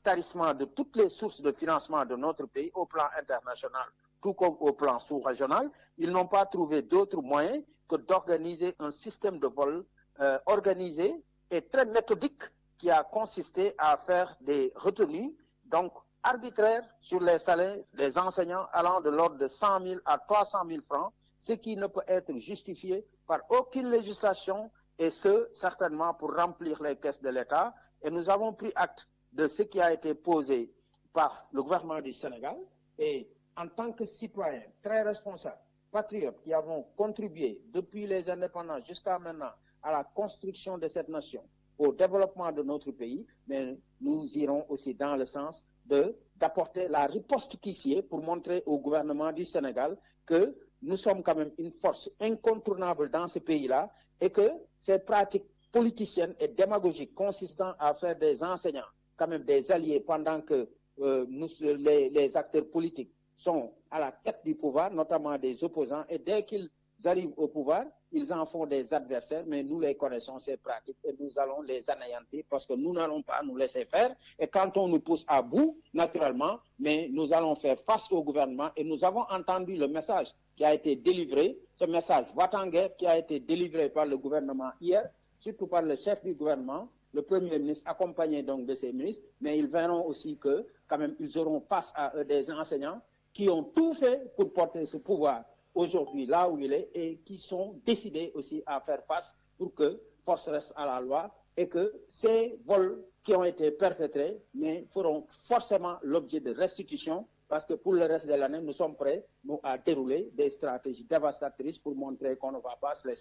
tarissement de toutes les sources de financement de notre pays au plan international, tout comme au plan sous-régional. Ils n'ont pas trouvé d'autres moyens que d'organiser un système de vol organisé et très méthodique qui a consisté à faire des retenues, donc arbitraires sur les salaires des enseignants allant de l'ordre de 100 000 à 300 000 francs, ce qui ne peut être justifié par aucune législation, et ce, certainement pour remplir les caisses de l'État. Et nous avons pris acte de ce qui a été posé par le gouvernement du Sénégal, et en tant que citoyens très responsables, patriotes, qui avons contribué depuis les indépendances jusqu'à maintenant à la construction de cette nation, au développement de notre pays, mais nous irons aussi dans le sens d'apporter la riposte qui sied pour montrer au gouvernement du Sénégal que nous sommes quand même une force incontournable dans ce pays-là, et que ces pratiques politiciennes et démagogiques consistant à faire des enseignants quand même des alliés pendant que les acteurs politiques sont à la tête du pouvoir, notamment des opposants, et dès qu'ils arrivent au pouvoir, ils en font des adversaires, mais nous les connaissons, ces pratiques, et nous allons les anéantir parce que nous n'allons pas nous laisser faire. Et quand on nous pousse à bout, naturellement, mais nous allons faire face au gouvernement, et nous avons entendu le message qui a été délivré, ce message va-t-en-guerre qui a été délivré par le gouvernement hier, surtout par le chef du gouvernement, le Premier ministre, accompagné donc de ses ministres, mais ils verront aussi que, quand même, ils auront face à eux des enseignants qui ont tout fait pour porter ce pouvoir aujourd'hui là où il est, et qui sont décidés aussi à faire face pour que force reste à la loi, et que ces vols qui ont été perpétrés mais feront forcément l'objet de restitution, parce que pour le reste de l'année, nous sommes prêts à dérouler des stratégies dévastatrices pour montrer qu'on ne va pas se laisser